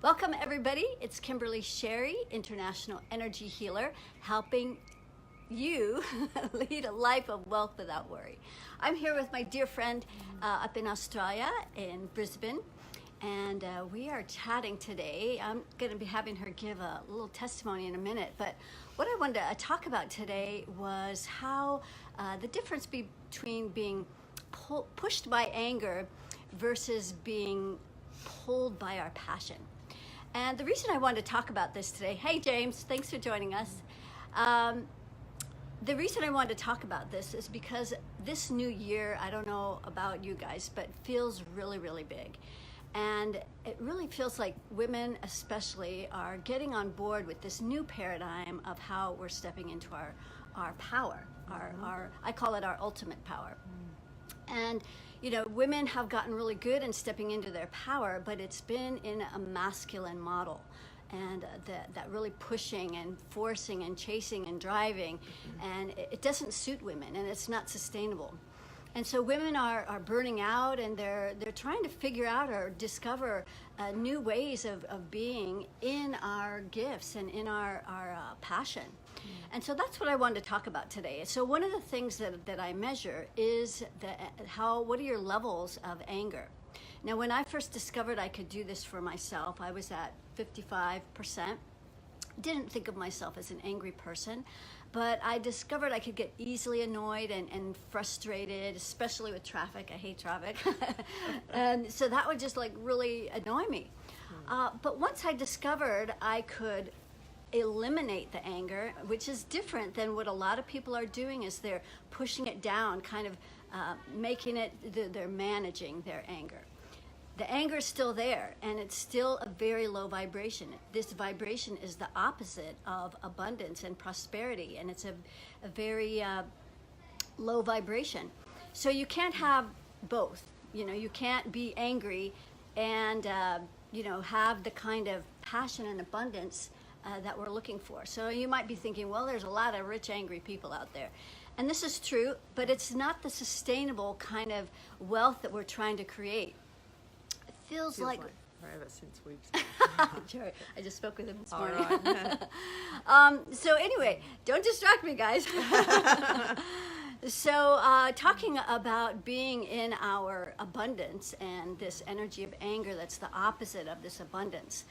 Welcome everybody, it's Kimberly Sherry, International Energy Healer, helping you lead a life of wealth without worry. I'm here with my dear friend up in Australia, in Brisbane, and we are chatting today. I'm going to be having her give a little testimony in a minute, but what I wanted to talk about today was how the difference between being pushed by anger versus being pulled by our passion. And the reason I wanted to talk about this today, hey James, thanks for joining us. The reason I wanted to talk about this is because this new year, I don't know about you guys, but feels really, really big. And it really feels like women especially are getting on board with this new paradigm of how we're stepping into our power, our I call it our ultimate power. And you know, women have gotten really good in stepping into their power, but it's been in a masculine model, and that really pushing and forcing and chasing and driving, and it doesn't suit women, and it's not sustainable. And so women are burning out, and they're trying to figure out or discover new ways of being in our gifts and in our passion. And so that's what I wanted to talk about today. So one of the things that I measure is what are your levels of anger? Now, when I first discovered I could do this for myself, I was at 55%. Didn't think of myself as an angry person, but I discovered I could get easily annoyed and frustrated, especially with traffic. I hate traffic. And so that would just like really annoy me. But once I discovered I could eliminate the anger, which is different than what a lot of people are doing, is they're pushing it down, kind of making it, they're managing their anger. The anger is still there, and it's still a very low vibration. This vibration is the opposite of abundance and prosperity, and it's a very low vibration. So you can't have both. You know, you can't be angry and you know, have the kind of passion and abundance that we're looking for. So you might be thinking, well, there's a lot of rich, angry people out there. And this is true, but it's not the sustainable kind of wealth that we're trying to create. It feels like forever since we've sure, I just spoke with him this All morning. right. So anyway, don't distract me, guys. So talking about being in our abundance and this energy of anger that's the opposite of this abundance.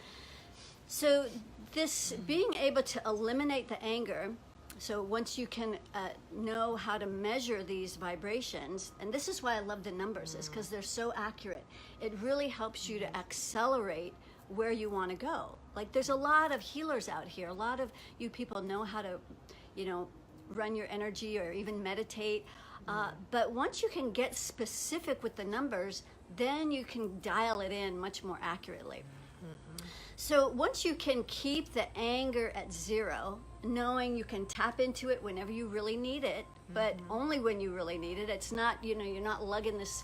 So this being able to eliminate the anger, so once you can know how to measure these vibrations, and this is why I love the numbers, is because they're so accurate. It really helps you to accelerate where you want to go. Like there's a lot of healers out here. A lot of you people know how to, you know, run your energy or even meditate. But once you can get specific with the numbers, then you can dial it in much more accurately. So once you can keep the anger at zero, knowing you can tap into it whenever you really need it, but only when you really need it. It's not, you know, you're not lugging this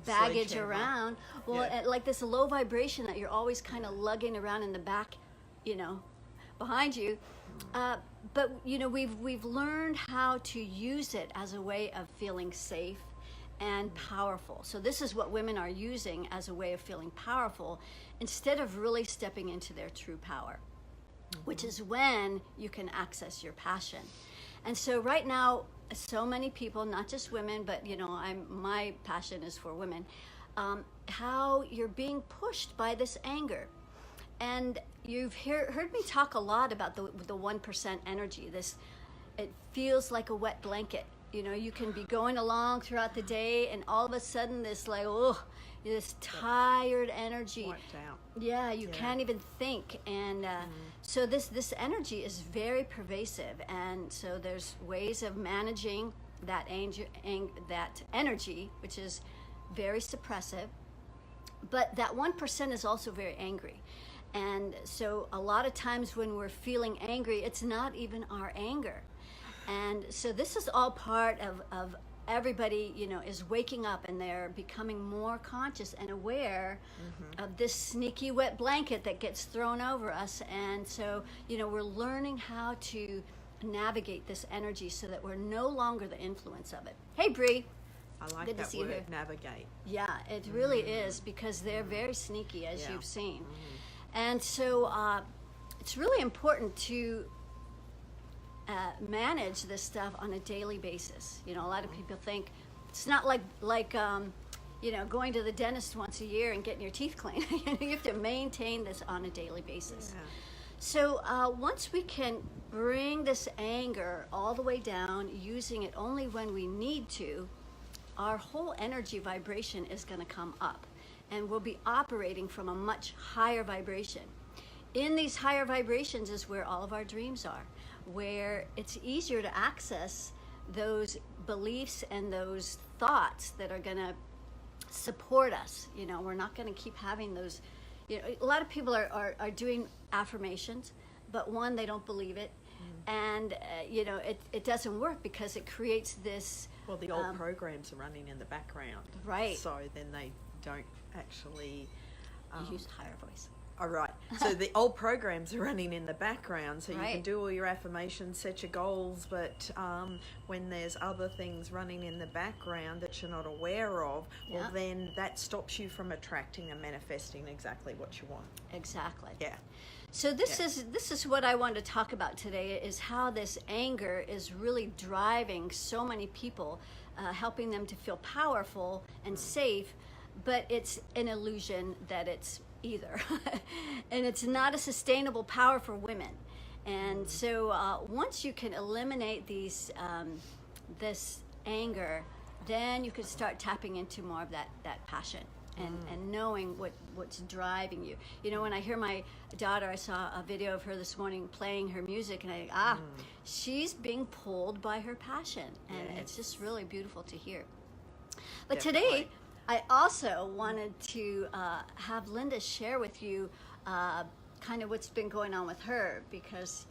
baggage around. Well, like this low vibration that you're always kind of lugging around in the back, you know, behind you. But you know, we've learned how to use it as a way of feeling safe and powerful. So this is what women are using as a way of feeling powerful instead of really stepping into their true power, which is when you can access your passion. And so right now, so many people, not just women, but you know, my passion is for women, how you're being pushed by this anger. And you've heard me talk a lot about the 1% energy. It feels like a wet blanket. You know, you can be going along throughout the day, and all of a sudden this like, this tired energy. Wiped out. Yeah, you can't even think. And so this energy is very pervasive. And so there's ways of managing that that energy, which is very suppressive. But that 1% is also very angry. And so a lot of times when we're feeling angry, it's not even our anger. And so this is all part of everybody, you know, is waking up, and they're becoming more conscious and aware of this sneaky wet blanket that gets thrown over us. And so, you know, we're learning how to navigate this energy so that we're no longer the influence of it. Hey, Bree. I like Good to that see you word, here. navigate. Yeah, it really is, because they're very sneaky, as you've seen. And so it's really important to manage this stuff on a daily basis. You know, a lot of people think it's not like you know, going to the dentist once a year and getting your teeth cleaned. You know, you have to maintain this on a daily basis. Yeah. So once we can bring this anger all the way down, using it only when we need to, our whole energy vibration is going to come up, and we'll be operating from a much higher vibration. In these higher vibrations is where all of our dreams are, where it's easier to access those beliefs and those thoughts that are going to support us. You know, we're not going to keep having those. You know, a lot of people are doing affirmations, but one, they don't believe it, and you know, it doesn't work because it creates this. Well, the old programs are running in the background, right? So then they don't actually use higher voice. All right. So the old programs are running in the background, so you Right. can do all your affirmations, set your goals, but when there's other things running in the background that you're not aware of, well, Yeah. then that stops you from attracting and manifesting exactly what you want. Exactly. Yeah. So this is what I want to talk about today, is how this anger is really driving so many people, helping them to feel powerful and safe, but it's an illusion that it's either. And it's not a sustainable power for women. And so once you can eliminate these this anger, then you can start tapping into more of that passion and knowing what's driving you. You know, when I hear my daughter, I saw a video of her this morning playing her music, and she's being pulled by her passion, and it's just really beautiful to hear. But Definitely. today I also wanted to have Linda share with you kind of what's been going on with her, because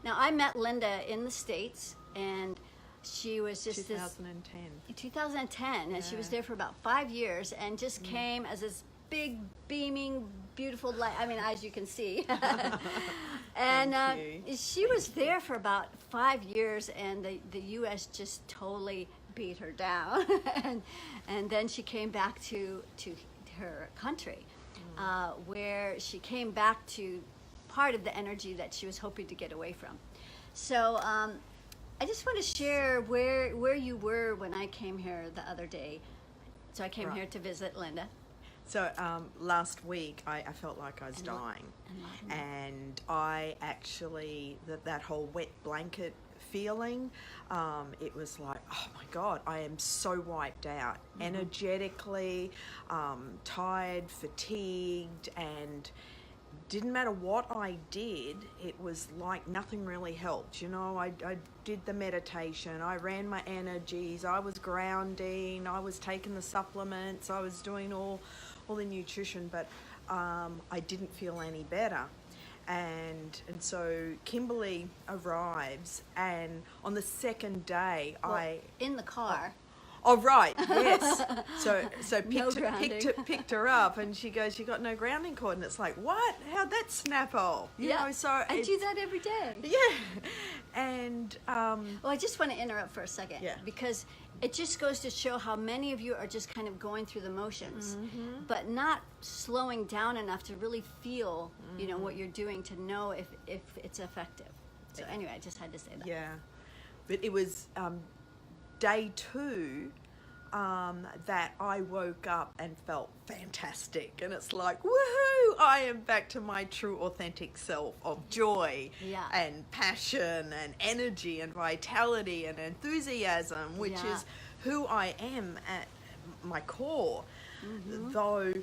now I met Linda in the States, and she was just 2010. 2010, and she was there for about 5 years, and just came as this big, beaming, beautiful light. I mean, as you can see. And Thank you. she was there for about 5 years, and the U.S. just totally beat her down. and then she came back to her country, where she came back to part of the energy that she was hoping to get away from. So I just want to share where you were when I came here the other day. So I came Right. here to visit Linda. So last week I felt like I was dying, and I actually that whole wet blanket feeling, it was like, oh my God, I am so wiped out, energetically, tired, fatigued, and didn't matter what I did, it was like nothing really helped. You know, I did the meditation, I ran my energies, I was grounding, I was taking the supplements, I was doing all the nutrition, but I didn't feel any better. And so Kimberly arrives, and on the second day, In the car. Oh right, yes. So No grounding. picked her up, and she goes, "You got no grounding cord," and it's like, what? How'd that snap off? You know, so I do that every day. Yeah, and Well, I just want to interrupt for a second, Yeah. because it just goes to show how many of you are just kind of going through the motions, but not slowing down enough to really feel, you know, what you're doing, to know if it's effective. So anyway, I just had to say that. yeah, but it was day 2 that I woke up and felt fantastic, and it's like, woohoo, I am back to my true authentic self of joy and passion and energy and vitality and enthusiasm, which is who I am at my core. Though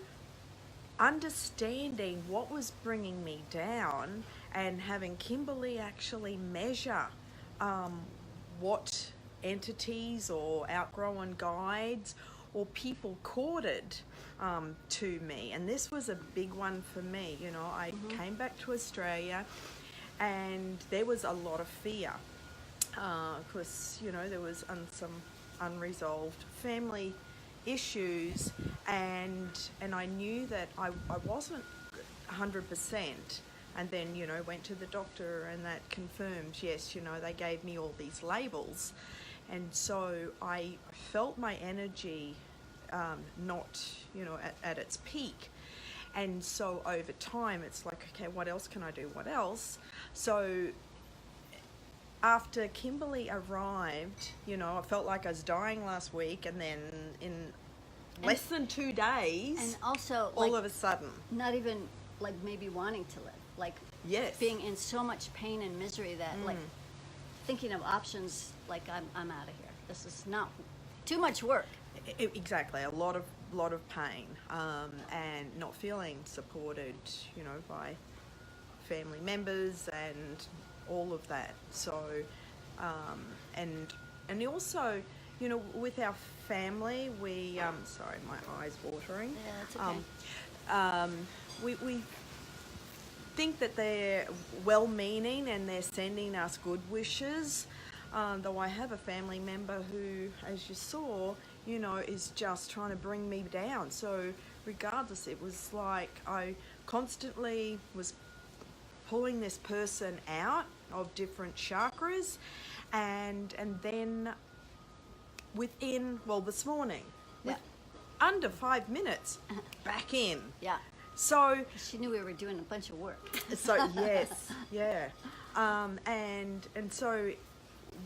understanding what was bringing me down, and having Kimberly actually measure what entities or outgrown guides or people courted to me. And this was a big one for me. You know, I came back to Australia, and there was a lot of fear, because, you know, there was some unresolved family issues, and I knew that I wasn't 100%. And then, you know, went to the doctor, and that confirmed, yes, you know, they gave me all these labels. And so I felt my energy not, you know, at its peak. And so over time, it's like, okay, what else can I do? What else? So after Kimberly arrived, you know, I felt like I was dying last week, and then in less than 2 days, And also, all like, of a sudden, not even like maybe wanting to live, like yes, being in so much pain and misery that like thinking of options, like I'm out of here. This is not too much work. Exactly, a lot of pain, and not feeling supported, you know, by family members and all of that. So, and also, you know, with our family, we sorry, my eyes watering. Yeah, that's okay. We think that they're well-meaning and they're sending us good wishes. Though I have a family member who, as you saw, you know, is just trying to bring me down. So regardless, it was like I constantly was pulling this person out of different chakras, and then within, well, this morning, Yeah. under 5 minutes, back in. Yeah. So She knew we were doing a bunch of work. so yes, yeah, and so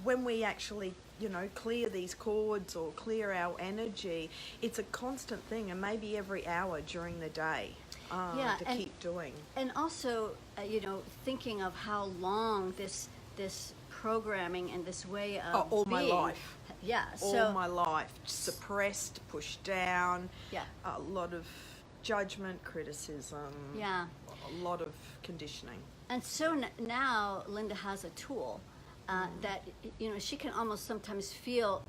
when we actually, you know, clear these cords or clear our energy, it's a constant thing, and maybe every hour during the day Yeah, to and- keep doing. And also, you know, thinking of how long this programming and this way of All my being- life. Yeah. All So my life, suppressed, pushed down, yeah. a lot of judgment, criticism, Yeah. a lot of conditioning. And so now Linda has a tool that, you know, she can almost sometimes feel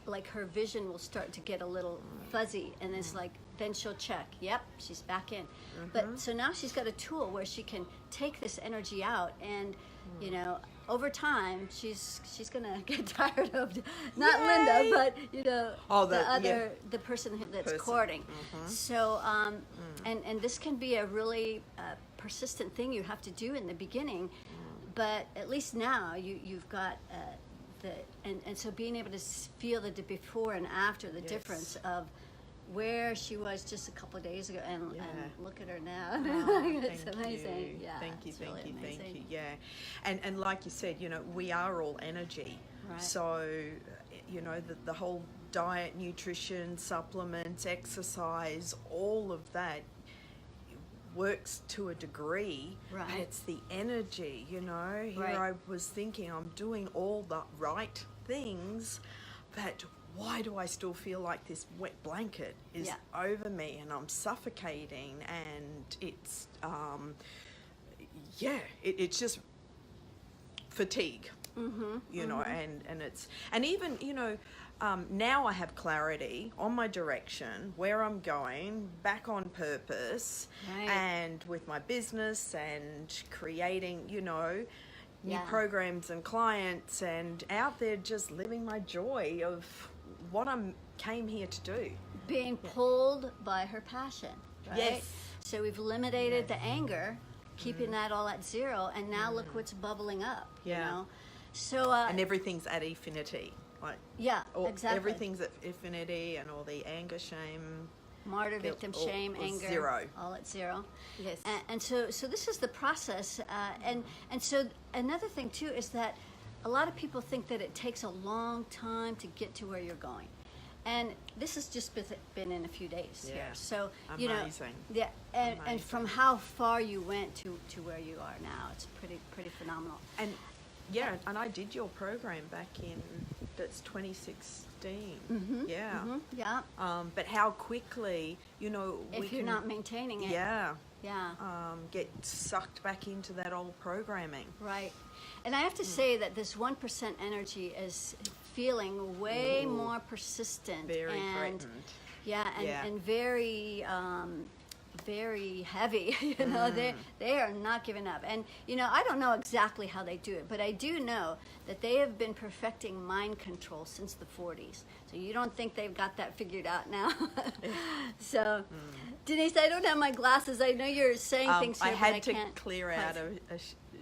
like her vision will start to get a little fuzzy, and it's like, then she'll check, yep, she's back in. But so now she's got a tool where she can take this energy out, and you know, over time she's gonna get tired of not Yay! Linda, but you know, the the person that's Person. courting. So and this can be a really persistent thing you have to do in the beginning, but at least now you've got and so being able to feel the before and after, the Yes. difference of where she was just a couple of days ago, and look at her now. Oh, It's thank amazing. you. Yeah, Thank you, it's thank really you, amazing. thank you. Yeah, and like you said, you know, we are all energy. Right. So, you know, the whole diet, nutrition, supplements, exercise, all of that works to a degree, Right. but it's the energy, you know. Here Right. I was thinking I'm doing all the right things, but why do I still feel like this wet blanket is Yeah. over me and I'm suffocating, and it's it's just fatigue, you know, and it's, and even, you know, now I have clarity on my direction, where I'm going, back on purpose, Right. and with my business and creating, you know, new Yeah. programs and clients, and out there just living my joy of what I came here to do. Being pulled by her passion, right? Yes. So we've eliminated the anger, keeping that all at zero, and now look what's bubbling up. Yeah. You know, so And everything's at infinity. Like, yeah, all, exactly. everything's at infinity, and all the anger, shame, Martyr, guilt, victim, all- shame, all anger, zero. all at zero. Yes. And so this is the process, and so another thing too is that a lot of people think that it takes a long time to get to where you're going, and this has just been in a few days here. Yeah. So you know, Amazing. yeah, and Amazing. from how far you went to where you are now, it's pretty phenomenal. And yeah, and I did your program back in, that's 2016. Yeah. Yeah, But how quickly, you know, we if you're can, not maintaining it. yeah, Yeah. get sucked back into that old programming. Right. And I have to say that this 1% energy is feeling way more persistent. Very and, threatened. Yeah, and, Yeah. and very, very heavy. You know, they are not giving up. And, you know, I don't know exactly how they do it, but I do know that they have been perfecting mind control since the 40s. So you don't think they've got that figured out now. So, Denise, I don't have my glasses. I know you're saying things here, I had but I to can't clear quite out a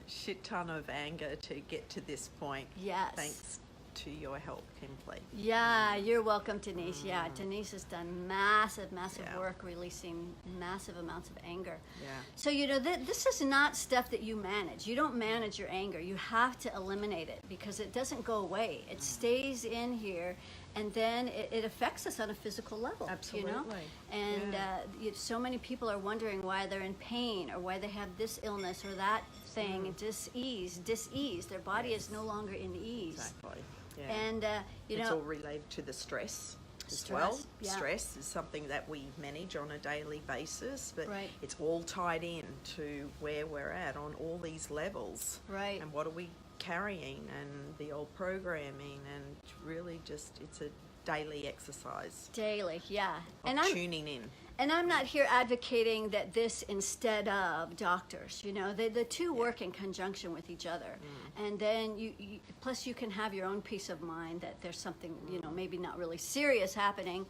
shit ton of anger to get to this point. Yes. Thanks. to your help, Kimberly. Yeah, you're welcome, Denise. Yeah, Denise has done massive Yeah. work releasing massive amounts of anger. Yeah. So, this is not stuff that you manage. You don't manage your anger. You have to eliminate it because it doesn't go away. It stays in here, and then it affects us on a physical level. Absolutely. And Yeah. so many people are wondering why they're in pain or why they have this illness or that thing, dis-ease. Their body is no longer in ease. Exactly. Yeah. And, it's all related to the stress as well. Yeah. Stress is something that we manage on a daily basis, but Right. it's all tied in to where we're at on all these levels. Right. And what are we carrying, and the old programming, and really just it's a daily exercise Daily, yeah. of tuning in. And I'm not here advocating that this instead of doctors. The two work in conjunction with each other. And then you plus you can have your own peace of mind that there's something, maybe not really serious happening.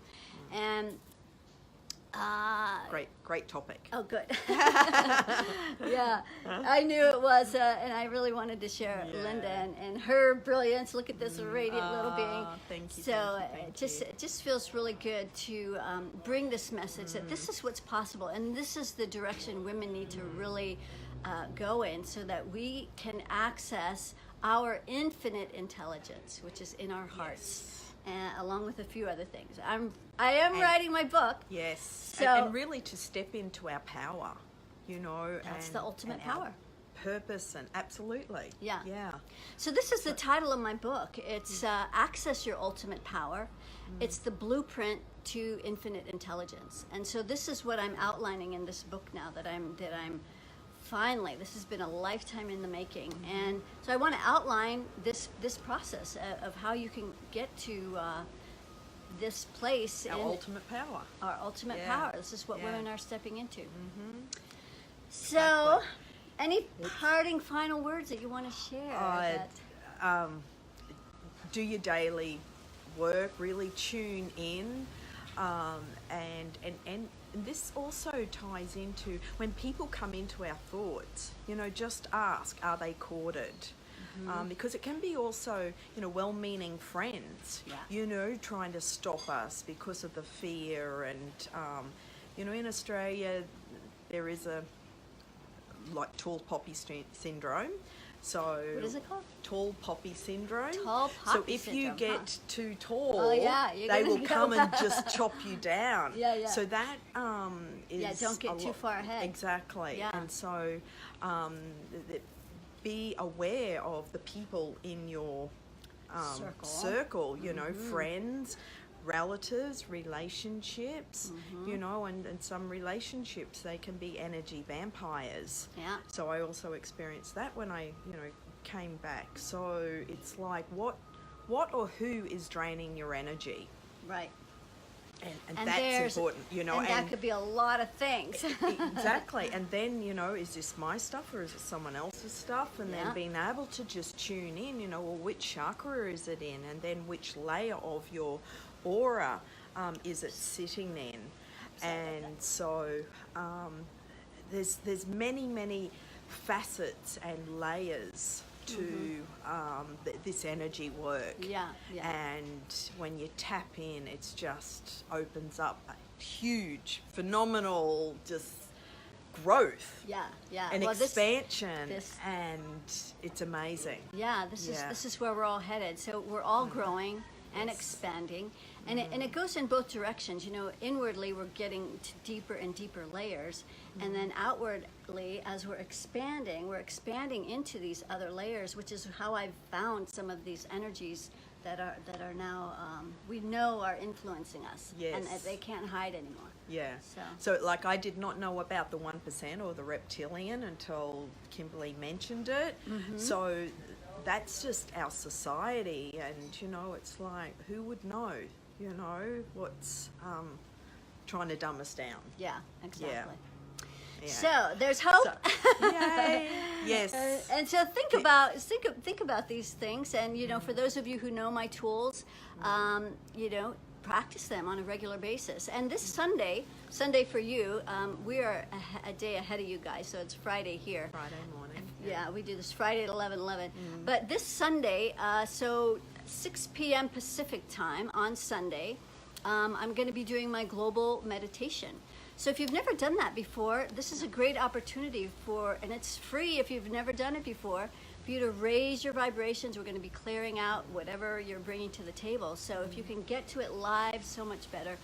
And Great topic. oh, good. Yeah, I knew it was, and I really wanted to share Yeah. Linda and her brilliance. Look at this radiant little being. Thank you. So thank you. it just feels really good to bring this message that this is what's possible, and this is the direction women need to really go in, so that we can access our infinite intelligence, which is in our hearts. And along with a few other things. I am writing my book. Yes. So and really to step into our power, that's and, the ultimate and our power. Purpose, and absolutely. Yeah. Yeah. So this is the title of my book. It's Access Your Ultimate Power. It's the blueprint to infinite intelligence. And so this is what I'm outlining in this book now that I'm finally, this has been a lifetime in the making. And so I want to outline this process of how you can get to this place Our in ultimate power. our ultimate Yeah. power. This is what Yeah. women are stepping into. So, Exactly. any parting final words that you want to share? Do your daily work, really tune in, and this also ties into when people come into our thoughts, just ask, are they corded? Because it can be also, well-meaning friends, trying to stop us because of the fear. And, in Australia, there is tall poppy syndrome. So What is it called? Tall poppy syndrome. Tall So poppy if you syndrome, get too tall, Oh, yeah, you're they gonna will go- come and just chop you down. Yeah. So that is Yeah, don't get too far ahead. Exactly. Yeah. And so be aware of the people in your circle, friends, relatives, relationships, and some relationships, they can be energy vampires. Yeah. So I also experienced that when I, came back. So it's like what or who is draining your energy? Right. And And that's important, And that could be a lot of things. Exactly. And then, is this my stuff or is it someone else's stuff? And Yeah. then being able to just tune in, which chakra is it in? And then which layer of your aura is it sitting in? And so there's many facets and layers to this energy work. Yeah. And when you tap in, it's just opens up a huge, phenomenal, just growth Yeah. and Well, expansion, this- and it's amazing. This is where we're all headed. So we're all growing and expanding, and it goes in both directions. Inwardly we're getting to deeper and deeper layers, and then outwardly, as we're expanding into these other layers, which is how I've found some of these energies that are now we know are influencing us, and Yes. they can't hide anymore. Yeah. So like I did not know about the 1% or the reptilian until Kimberly mentioned it. So that's just our society, and it's like, who would know, what's trying to dumb us down. Yeah, exactly. Yeah. So there's hope. Yay. Yes. And so think about these things, and for those of you who know my tools, practice them on a regular basis. And this Sunday for you, we are a day ahead of you guys, so it's Friday here. Friday morning. Yeah, we do this Friday at 11:11. But this Sunday, so 6 p.m. Pacific time on Sunday. I'm going to be doing my global meditation. So if you've never done that before, this is a great opportunity and it's free if you've never done it before, for you to raise your vibrations. We're going to be clearing out whatever you're bringing to the table. So if you can get to it live, so much better.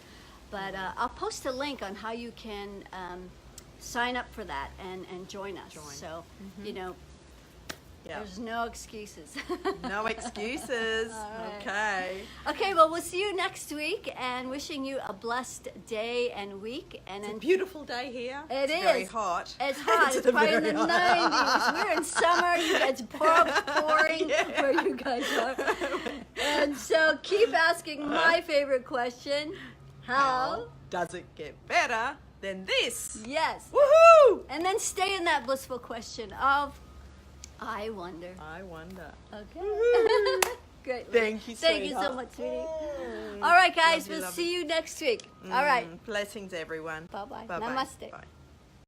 But I'll post a link on how you can sign up for that and join us. So, you know, there's no excuses. No excuses. Right. Okay. Okay, well, we'll see you next week, and wishing you a blessed day and week. And It's a beautiful day here. It's very hot. It's hot. It's probably in the 90s. We're in summer. You guys pouring where you guys are. And so keep asking my favorite question. How does it get better than this? Yes. Woohoo! And then stay in that blissful question of, I wonder. I wonder. Okay. Great. Thank you, Thank you so sweetheart. much, sweetie. All right, guys. Love you, We'll love see you. you next week. All right. Blessings, everyone. Bye-bye. Bye-bye. Namaste. Bye.